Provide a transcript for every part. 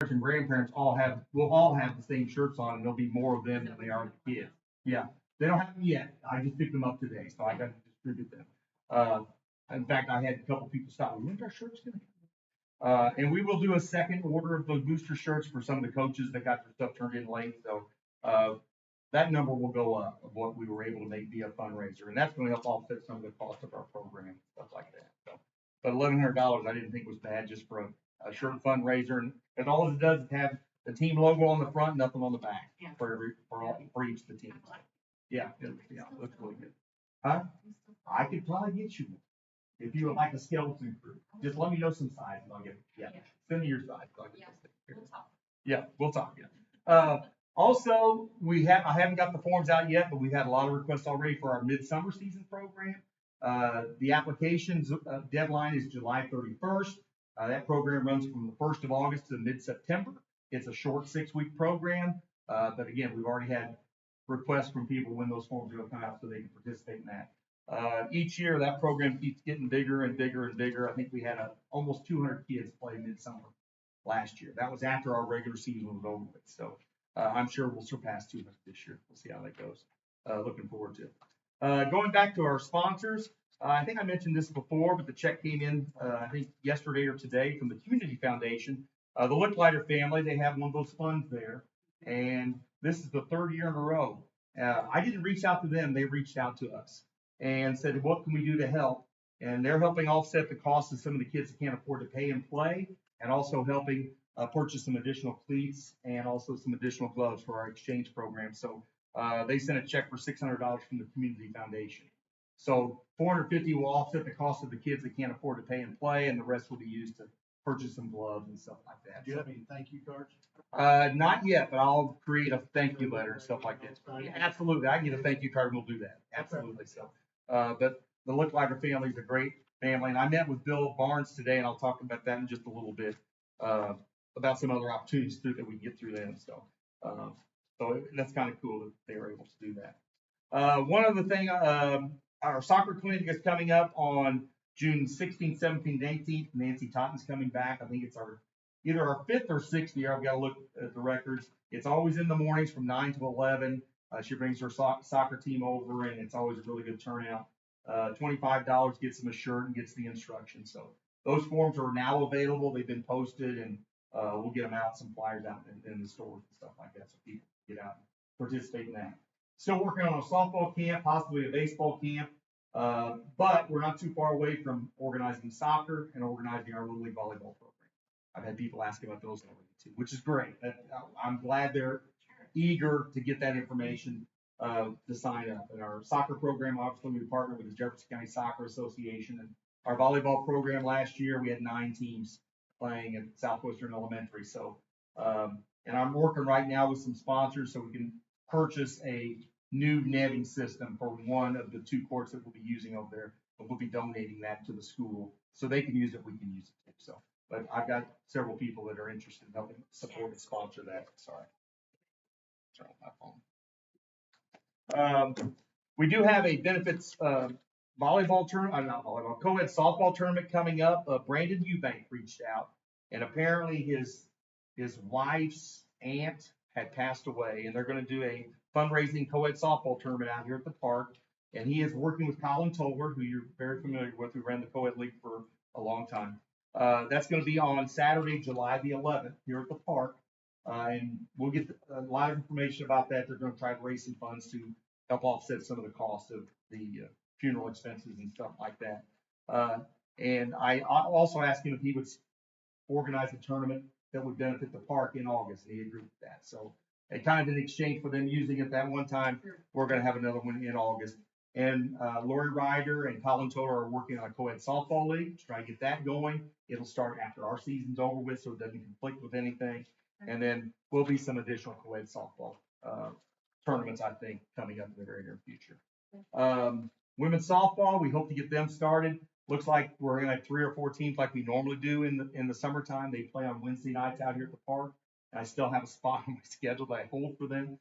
and grandparents will all have the same shirts on, and there'll be more of them than they are the kids. Yeah, they don't have them yet. I just picked them up today, so I got to distribute them. In fact, I had a couple people stop me. When's our shirts gonna come? And we will do a second order of those booster shirts for some of the coaches that got their stuff turned in late. So that number will go up of what we were able to make via fundraiser, and that's going to help offset some of the cost of our program, stuff like that. So, but $1,100 I didn't think was bad just for a shirt fundraiser, and all it does is have the team logo on the front, nothing on the back for each of the teams. Yeah, it looks really good. Huh? I could probably get you one. If you would like a skeleton crew, just let me know some size and I'll get it. Yeah. Send me your size. Yeah, we'll talk. Yeah. Also, I haven't got the forms out yet, but we've had a lot of requests already for our midsummer season program. The applications deadline is July 31st. That program runs from the 1st of August to mid-September. It's a short 6-week program. But again, we've already had requests from people when those forms are going to come out so they can participate in that. Each year that program keeps getting bigger and bigger and bigger. I think we had almost 200 kids play midsummer last year. That was after our regular season was over with. So I'm sure we'll surpass 200 this year. We'll see how that goes. Looking forward to it. Going back to our sponsors, I think I mentioned this before, but the check came in, I think yesterday or today from the Community Foundation. The Licklider family, they have one of those funds there. And this is the 3rd year in a row. I didn't reach out to them. They reached out to us and said, what can we do to help? And they're helping offset the cost of some of the kids that can't afford to pay and play, and also helping purchase some additional cleats and also some additional gloves for our exchange program. So they sent a check for $600 from the Community Foundation. So $450 will offset the cost of the kids that can't afford to pay and play, and the rest will be used to purchase some gloves and stuff like that. Do you have any thank you cards? Not yet, but I'll create a thank you letter and stuff like that. Yeah, absolutely, I can get a thank you card. We'll do that. Absolutely. So, but the Licklider family is a great family, and I met with Bill Barnes today, and I'll talk about that in just a little bit about some other opportunities too that we can get through them. So, so that's kind of cool that they were able to do that. One other thing, our soccer clinic is coming up on June 16th, 17th, 18th. Nancy Totten's coming back. I think it's either our 5th or 6th year. I've got to look at the records. It's always in the mornings from 9 to 11. She brings her soccer team over, and it's always a really good turnout. $25 gets them a shirt and gets the instructions. So those forms are now available. They've been posted, and we'll get them out, some flyers out in the stores and stuff like that, so people can get out and participate in that. Still working on a softball camp, possibly a baseball camp. But we're not too far away from organizing soccer and organizing our Little League volleyball program. I've had people ask about those already too, which is great. I'm glad they're eager to get that information to sign up. And our soccer program, obviously, we partnered with the Jefferson County Soccer Association. And our volleyball program last year, we had 9 teams playing at Southwestern Elementary. So, and I'm working right now with some sponsors so we can purchase a new netting system for one of the 2 courts that we'll be using over there, but we'll be donating that to the school so they can use it, we can use it too. So, but I've got several people that are interested in helping support and sponsor that. Sorry. Turn on my phone. We do have a benefits volleyball tournament, not volleyball, co-ed softball tournament coming up. Brandon Eubank reached out, and apparently his wife's aunt had passed away, and they're going to do a fundraising co-ed softball tournament out here at the park. And he is working with Colin Toller, who you're very familiar with, who ran the co-ed league for a long time. That's going to be on Saturday, July the 11th here at the park. And we'll get a lot of information about that. They're going to try to raise some funds to help offset some of the costs of the funeral expenses and stuff like that. And I also asked him if he would organize a tournament that would benefit the park in August, and he agreed with that. So it kind of in exchange for them using it that one time, we're going to have another one in August. And Lori Ryder and Colin Toller are working on a co-ed softball league to try to get that going. It'll start after our season's over with, so it doesn't conflict with anything. And then will be some additional co-ed softball tournaments, I think, coming up in the very near future. Women's softball, we hope to get them started. Looks like we're going to have 3 or 4 teams like we normally do in the summertime. They play on Wednesday nights out here at the park. I still have a spot on my schedule that I hold for them.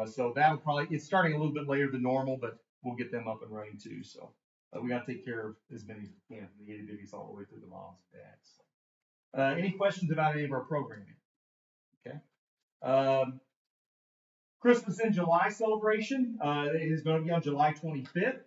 So that'll it's starting a little bit later than normal, but we'll get them up and running too. So we got to take care of as many as we can, the itty bitties all the way through the moms and dads. So, any questions about any of our programming? Okay. Christmas in July celebration, it is going to be on July 25th.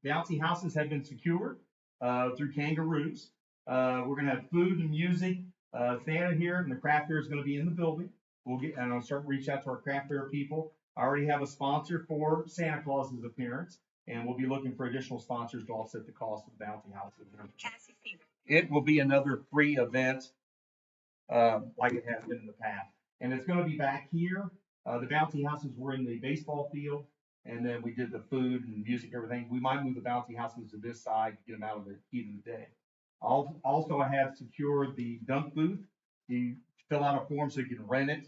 Bouncy houses have been secured, through Kangaroos. We're going to have food and music. Santa here and the craft fair is going to be in the building. And I'll start to reach out to our craft fair people. I already have a sponsor for Santa Claus's appearance, and we'll be looking for additional sponsors to offset the cost of the bouncy houses. It will be another free event, like it has been in the past. And it's going to be back here. The bouncy houses were in the baseball field, and then we did the food and music, everything. We might move the bouncy houses to this side to get them out of the heat of the day. Also, I have secured the dunk booth. You fill out a form so you can rent it.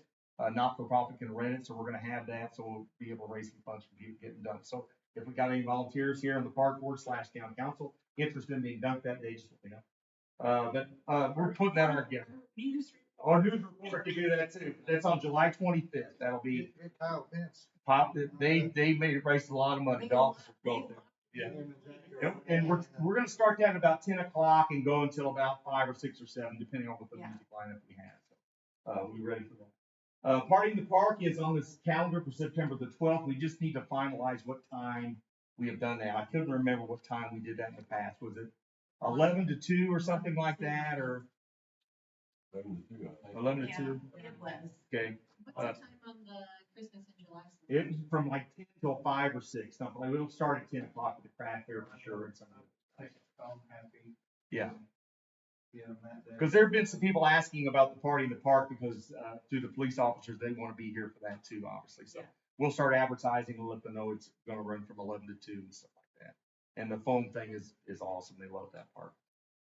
Not-for-profit can rent it, so we're going to have that, so we'll be able to raise some funds for people getting dunked. So if we got any volunteers here in the park board / town council interested in being dunked that day, just let me know. But we're putting that on our agenda. Our news report can do that too. That's on July 25th. That'll be they made it raise a lot of money. The officers go there. Yeah. Yep. And we're gonna start that at about 10 o'clock and go until about 5 or 6 or 7, depending on what the music lineup we have. So we're ready for that. Party in the Park is on this calendar for September the 12th. We just need to finalize what time we have done that. I couldn't remember what time we did that in the past. Was it 11 to 2 or something like that, or 11 to 2? It was. Okay. What's the time on the Christmas in July? It was from like 10 till 5 or 6, something like. It'll start at 10 o'clock with the craft fair for sure. And something. Yeah. Because there have been some people asking about the party in the park because through the police officers, they want to be here for that too, obviously. So we'll start advertising and let them know it's going to run from 11 to 2 and stuff like that. And the foam thing is awesome. They love that part.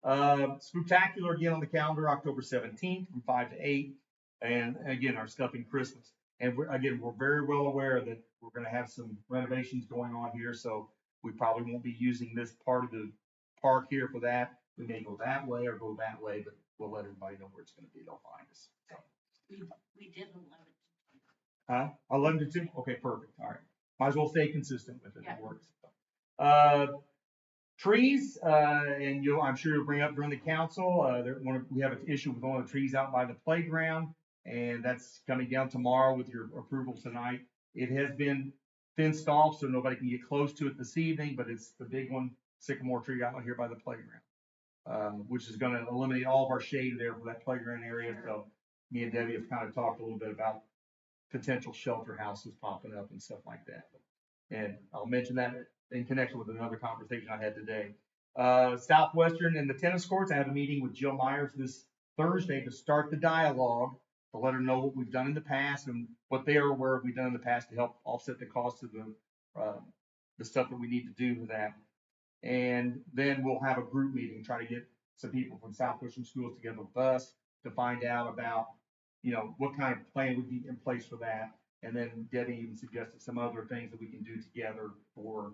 Spooktacular again on the calendar, October 17th from 5 to 8. And again, our stuffing Christmas. And we're very well aware that we're going to have some renovations going on here. So we probably won't be using this part of the park here for that. We may go that way or go that way, but we'll let everybody know where it's going to be. They'll find us. So. We did 11 to 2. 11 to 2? Okay, perfect. All right. Might as well stay consistent with it. Yeah. It works. Trees, and I'm sure you'll bring up during the council, we have an issue with one of the trees out by the playground, and that's coming down tomorrow with your approval tonight. It has been fenced off, so nobody can get close to it this evening, but it's the big one, sycamore tree out here by the playground, which is going to eliminate all of our shade there for that playground area. So me and Debbie have kind of talked a little bit about potential shelter houses popping up and stuff like that. And I'll mention that in connection with another conversation I had today. Southwestern and the tennis courts, I had a meeting with Jill Myers this Thursday to start the dialogue, to let her know what we've done in the past and what they are aware of we've done in the past to help offset the cost of the stuff that we need to do with that. And then we'll have a group meeting, try to get some people from Southwestern schools together with us to find out about, what kind of plan would be in place for that. And then Debbie even suggested some other things that we can do together for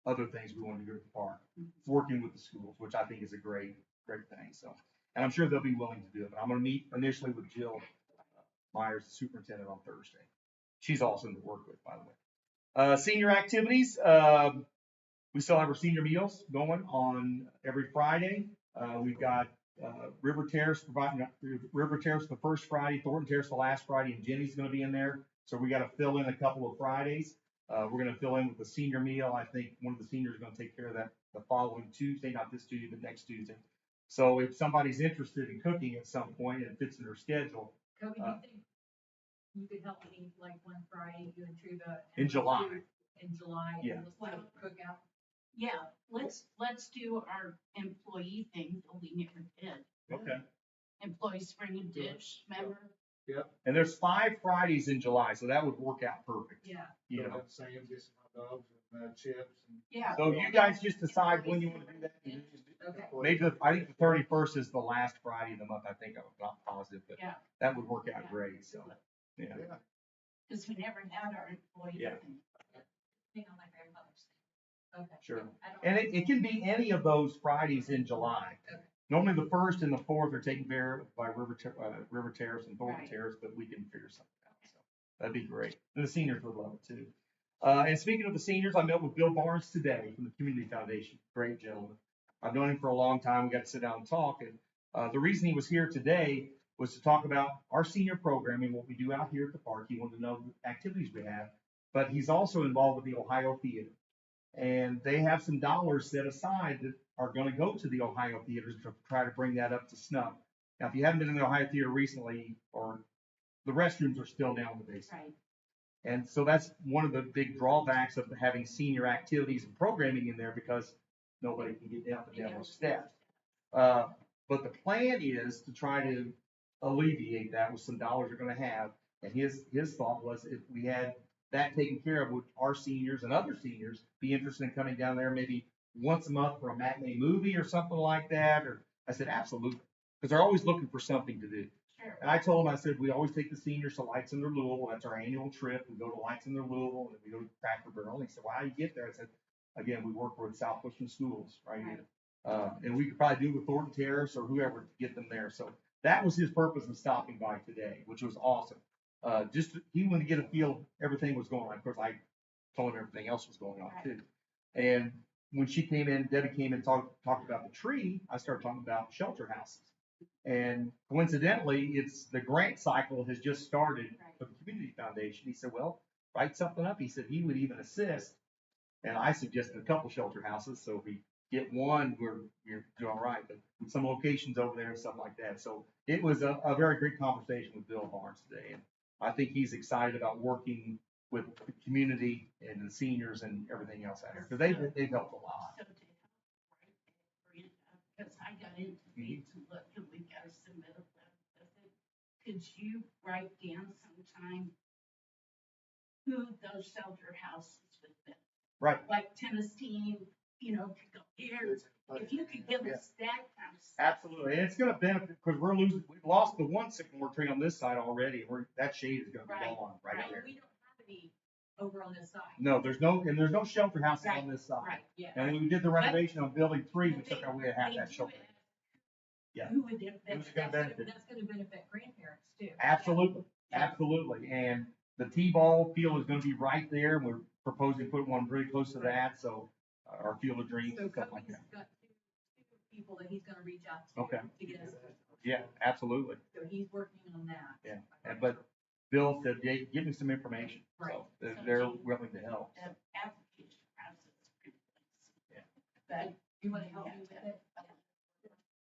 other things we want to do at the park, working with the schools, which I think is a great thing. So, and I'm sure they'll be willing to do it. But I'm going to meet initially with Jill Myers, the superintendent, on Thursday. She's awesome to work with, by the way. Senior activities. We still have our senior meals going on every Friday. We've got River Terrace the first Friday, Thornton Terrace the last Friday, and Jenny's going to be in there. So we got to fill in a couple of Fridays. We're going to fill in with the senior meal. I think one of the seniors is going to take care of that the following Tuesday, not this Tuesday, but next Tuesday. So if somebody's interested in cooking at some point and it fits in their schedule. Cody, do you think you could help me like one Friday, you and Truba? In July. In July. Yeah. Let's cook out. Yeah, let's do our employee thing that we never did. Okay. Employees bring a dish, remember? Yep. And there's 5 Fridays in July, so that would work out perfect. Yeah. Same, just hot dogs and chips. Yeah. So you guys just decide when you want to do that. Okay. Maybe I think the 31st is the last Friday of the month. I think I'm not positive, but that would work out great. So, yeah. Because we never had our employee thing. Thing on my grandfather's thing. Okay. Sure. And it can be any of those Fridays in July. Okay. Normally the 1st and the 4th are taken care of by River Terrace and Thornton Terrace, but we can figure something out. So that'd be great. And the seniors would love it too. And speaking of the seniors, I met with Bill Barnes today from the Community Foundation. Great gentleman. I've known him for a long time. We got to sit down and talk. And the reason he was here today was to talk about our senior programming, what we do out here at the park. He wanted to know the activities we have, but he's also involved with the Ohio Theater. And they have some dollars set aside that are going to go to the Ohio theaters to try to bring that up to snuff. Now, if you haven't been in the Ohio theater recently, or the restrooms are still down in the basement. Right. And so that's one of the big drawbacks of having senior activities and programming in there because nobody can get down the demo steps. But the plan is to try to alleviate that with some dollars we're going to have. And his thought was if we had that taken care of, would our seniors and other seniors be interested in coming down there maybe once a month for a matinee movie or something like that? Or I said, absolutely. Because they're always looking for something to do. Sure. And I told him, I said, we always take the seniors to Lights Under Louisville. That's our annual trip. We go to Lights Under Louisville and we go to Cracker Barrel. And he said, well, how do you get there? I said, again, we work with South Bushland Schools right here. And we could probably do it with Thornton Terrace or whoever to get them there. So that was his purpose of stopping by today, which was awesome. He wanted to get a feel of everything was going on. Of course, I told him everything else was going on too. And when she came in, Debbie came and talked about the tree, I started talking about shelter houses. And coincidentally, it's the grant cycle has just started for the community foundation. He said, well, write something up. He said he would even assist. And I suggested a couple shelter houses. So if we get one, we're doing all right. But with some locations over there and stuff like that. So it was a very great conversation with Bill Barnes today. And I think he's excited about working with the community and the seniors and everything else out here. Because they've helped a lot. So to help write that grant up, because I got into it to look and we got to submit a letter with it. Could you write down sometime who those shelter houses would be? Right. Like tennis team, could go here. If you could give us that kind of stuff. Absolutely, and it's going to benefit because we've lost the one sycamore tree on this side already. That shade is going to be gone right there. We don't have any over on this side. No, there's no shelter houses on this side. Right, yeah. And when we did the renovation on building 3, we took away half that shelter. Yeah. Who would Who's going to benefit? That's gonna benefit grandparents too. Absolutely, absolutely. And the T-ball field is going to be right there. We're proposing to put one really close to that. So our field of dreams So and stuff like Cody's that. got two people that he's gonna reach out to. Okay. To get us. Yeah, absolutely. So he's working on that. Yeah. But Bill said, yeah, give me some information. So Right. they're willing to help. The application process is pretty Yeah. But You wanna help me with it?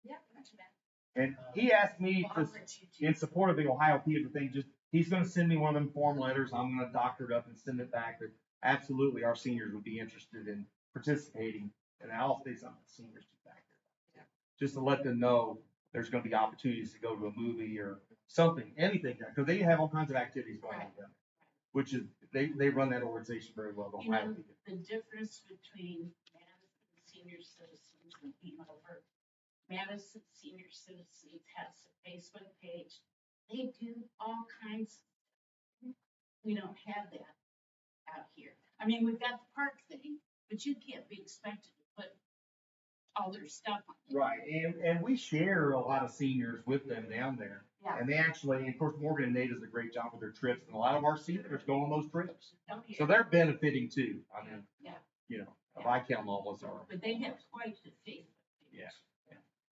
yeah, not too bad. And he asked me Well, to, I'll let you do in support of the Ohio Theater thing, he's gonna send me one of them form letters. I'm gonna doctor it up and send it back. But absolutely, our seniors would be interested in participating. And I'll say something to seniors too back there. Just to let them know there's gonna be opportunities to go to a movie or something, anything, because they have all kinds of activities going on down there. Which is, they run that organization very well, the You Ohio know, Theater. the difference between Madison Senior Citizens and Hanover. Madison Senior Citizens has a Facebook page. They do all kinds. We don't have that out here. I mean, we've got the park thing, but you can't be expected to put all their stuff on it. Right, and we share a lot of seniors with them down there. Yeah. And they actually, of course, Morgan and Nate does a great job with their trips, and a lot of our seniors go on those trips. Don't you? So they're benefiting too. I mean, Yeah. If I count them almost are. But they have quite the Facebook page. Yeah.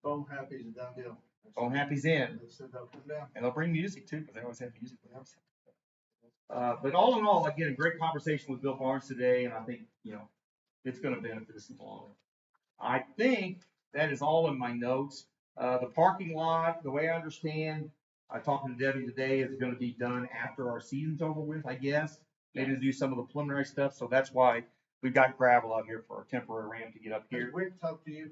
Phone happy's a done deal. Phone Happy's in, They said they'll come down. and they'll bring music too, because they always have music with them. But all in all, again, great conversation with Bill Barnes today, and I think, it's gonna benefit us in the long run. I think that is all in my notes. The parking lot, the way I understand, I talked to Debbie today, is gonna be done after our season's over with, I guess. Maybe to do some of the preliminary stuff, so that's why we've got gravel out here for our temporary ramp to get up Has here. Rick talked to you?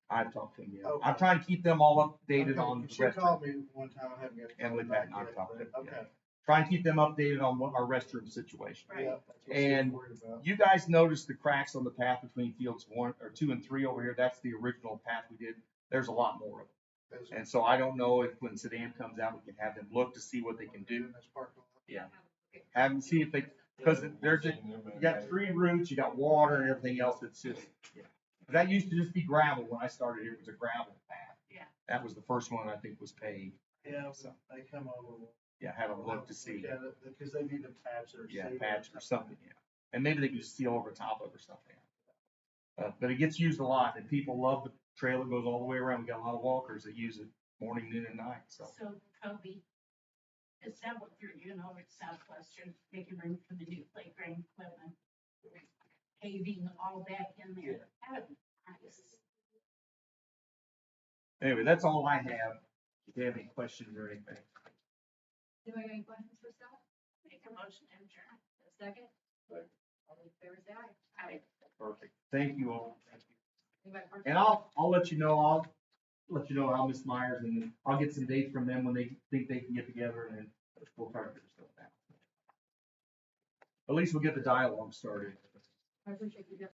I've talked to him, yeah. Okay. I'm trying to keep them all updated Okay, on the She rest. called me one time, I haven't got. to Emily call her Patton, back I've yet, talked to but- her, Okay. Try and keep them updated on what our restroom situation. Right. Yeah, that's what she's And worried about. You guys noticed the cracks on the path between fields 2 and 3 over here. That's the original path we did. There's a lot more of them. That's- And so I don't know if when Sedan comes out, we can have them look to see what they can do. That's parking lot. Yeah. Have them see if they, because there's you got tree roots, you got water and everything else. It's just, that used to just be gravel when I started here. It was a gravel path. Yeah. That was the first one I think was paved. Yeah, so they come over. Yeah, have them look to see. Because they need to patch their. Yeah, seat patch or something, yeah. And maybe they can seal over top of it or something. But it gets used a lot and people love the trail that goes all the way around. We got a lot of walkers that use it morning, noon, and night, so. So Kobe, is that what you're doing over at Southwestern, making room for the new playground equipment? Paving all that in there? That'd be nice. Anyway, that's all I have. If you have any questions or anything. Do I have any questions for Scott? Make a motion to adjourn. A second? Right. All in favor, say aye. Perfect. Thank you all. Anybody want- And I'll let you know, how Miss Myers, and then I'll get some dates from them when they think they can get together, and then we'll try to figure stuff out. At least we'll get the dialogue started. I appreciate you guys.